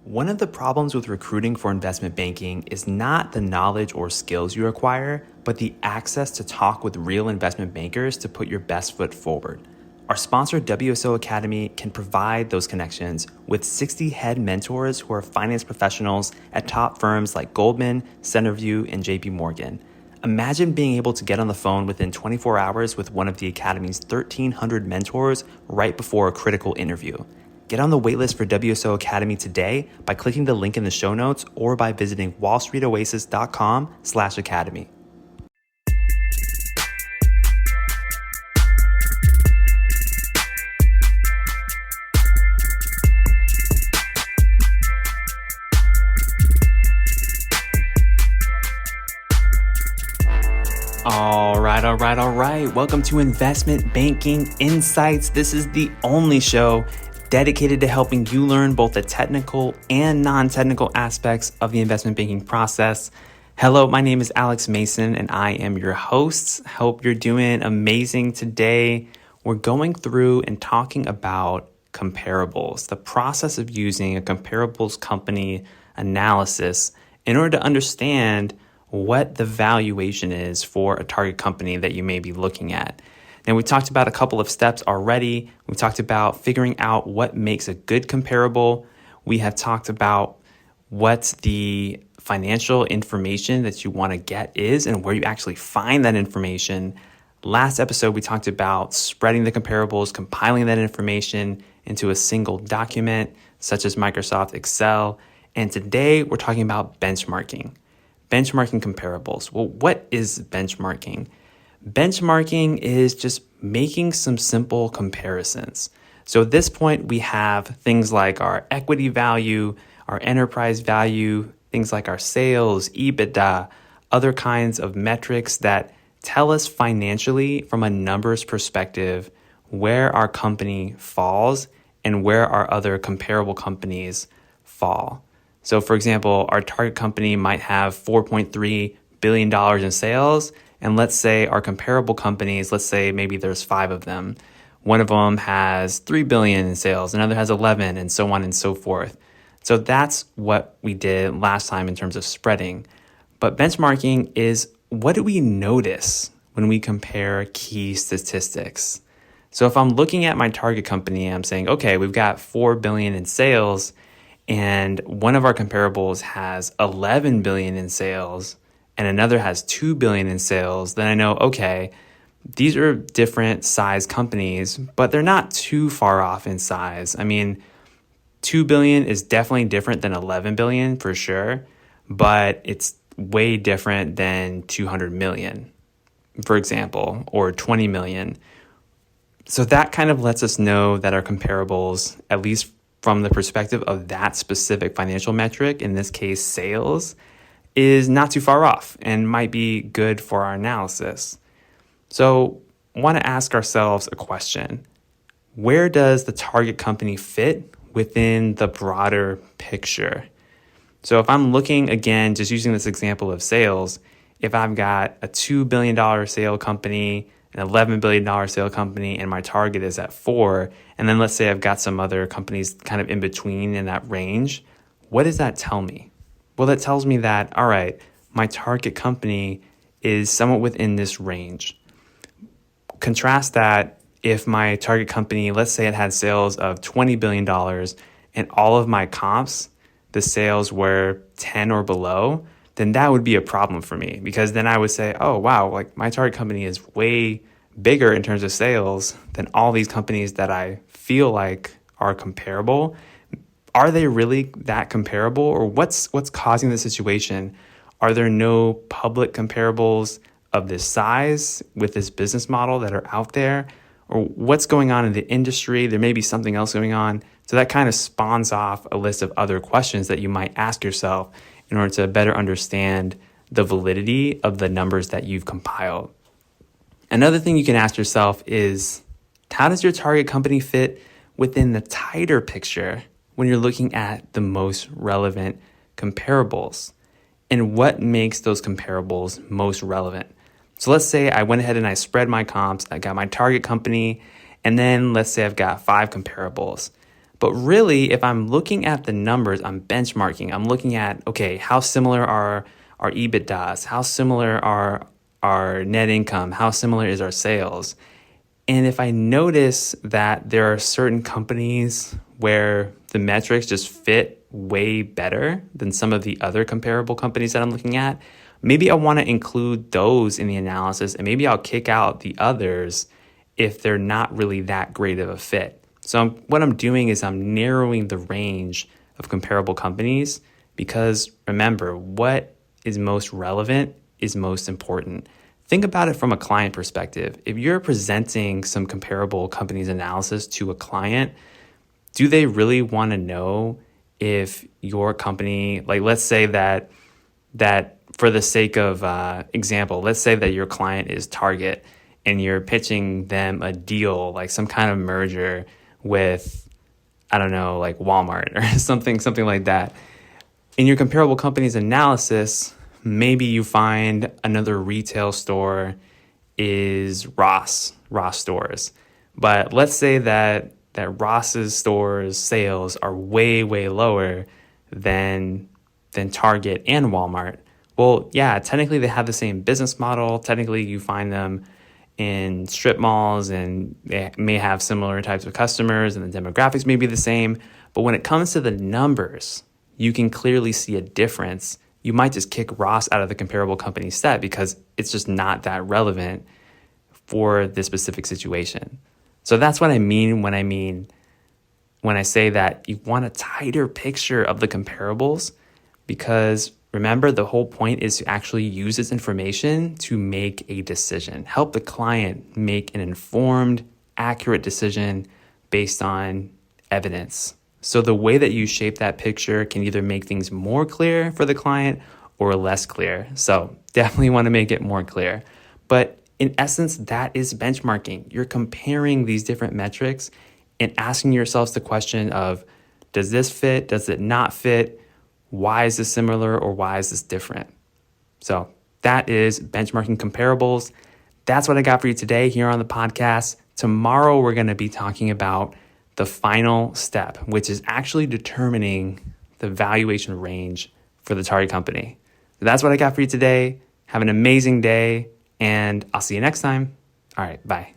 One of the problems with recruiting for investment banking is not the knowledge or skills you acquire, but the access to talk with real investment bankers to put your best foot forward. Our sponsor, WSO Academy, can provide those connections with 60 head mentors who are finance professionals at top firms like Goldman, Centerview, and JP Morgan. Imagine being able to get on the phone within 24 hours with one of the Academy's 1,300 mentors right before a critical interview. Get on the waitlist for WSO Academy today by clicking the link in the show notes or by visiting wallstreetoasis.com/academy. All right. Welcome to Investment Banking Insights. This is the only show dedicated to helping you learn both the technical and non-technical aspects of the investment banking process. Hello, my name is Alex Mason and I am your host. Hope you're doing amazing today. We're going through and talking about comparables, the process of using a comparables company analysis in order to understand what the valuation is for a target company that you may be looking at. Now, we talked about a couple of steps already. We talked about figuring out what makes a good comparable. We have talked about what the financial information that you want to get is and where you actually find that information. Last episode, we talked about spreading the comparables, compiling that information into a single document, such as Microsoft Excel. And today, we're talking about benchmarking. Benchmarking comparables. Well, what is benchmarking? Benchmarking is just making some simple comparisons. So at this point, we have things like our equity value, our enterprise value, things like our sales, EBITDA, other kinds of metrics that tell us financially from a numbers perspective where our company falls and where our other comparable companies fall. So for example, our target company might have $4.3 billion in sales. And let's say our comparable companies, let's say maybe there's 5 of them. One of them has 3 billion in sales, another has 11, and so on and so forth. So that's what we did last time in terms of spreading. But benchmarking is, what do we notice when we compare key statistics? So if I'm looking at my target company, I'm saying, okay, we've got 4 billion in sales, and one of our comparables has 11 billion in sales, and another has 2 billion in sales, then I know, okay, these are different size companies, but they're not too far off in size. I mean, 2 billion is definitely different than 11 billion for sure, but it's way different than 200 million, for example, or 20 million. So that kind of lets us know that our comparables, at least from the perspective of that specific financial metric, in this case, sales, is not too far off and might be good for our analysis. So want to ask ourselves a question. Where does the target company fit within the broader picture? So if I'm looking, again, just using this example of sales, if I've got a $2 billion sale company, an $11 billion sale company, and my target is at 4, and then let's say I've got some other companies kind of in between in that range, what does that tell me? Well, that tells me that, all right, my target company is somewhat within this range. Contrast that if my target company, let's say it had sales of $20 billion and all of my comps, the sales were 10 or below, then that would be a problem for me, because then I would say, oh, wow, like my target company is way bigger in terms of sales than all these companies that I feel like are comparable. Are they really that comparable, or what's causing the situation? Are there no public comparables of this size with this business model that are out there? Or what's going on in the industry? There may be something else going on. So that kind of spawns off a list of other questions that you might ask yourself in order to better understand the validity of the numbers that you've compiled. Another thing you can ask yourself is, how does your target company fit within the tighter picture when you're looking at the most relevant comparables? And what makes those comparables most relevant? So let's say I went ahead and I spread my comps. I got my target company, and then let's say I've got 5 comparables. But really, if I'm looking at the numbers, I'm benchmarking. I'm looking at, okay, how similar are our EBITDAs? How similar are our net income? How similar is our sales? And if I notice that there are certain companies where the metrics just fit way better than some of the other comparable companies that I'm looking at, maybe I want to include those in the analysis, and maybe I'll kick out the others if they're not really that great of a fit. So what I'm doing is I'm narrowing the range of comparable companies, because remember, what is most relevant is most important. Think about it from a client perspective. If you're presenting some comparable companies analysis to a client, do they really want to know if your company, like let's say that for the sake of example, let's say that your client is Target and you're pitching them a deal, like some kind of merger with, I don't know, like Walmart or something like that. In your comparable companies analysis, maybe you find another retail store is Ross stores. But let's say that Ross's stores sales are way lower than Target and Walmart. Well, yeah, technically they have the same business model. Technically you find them in strip malls and they may have similar types of customers and the demographics may be the same. But when it comes to the numbers, you can clearly see a difference. You might just kick Ross out of the comparable company set because it's just not that relevant for this specific situation. So that's what I mean when I say that you want a tighter picture of the comparables, because remember, the whole point is to actually use this information to make a decision, help the client make an informed, accurate decision based on evidence. So the way that you shape that picture can either make things more clear for the client or less clear. So definitely want to make it more clear. But in essence, that is benchmarking. You're comparing these different metrics and asking yourselves the question of, does this fit? Does it not fit? Why is this similar or why is this different? So that is benchmarking comparables. That's what I got for you today here on the podcast. Tomorrow, we're going to be talking about the final step, which is actually determining the valuation range for the target company. So that's what I got for you today. Have an amazing day, and I'll see you next time. All right, bye.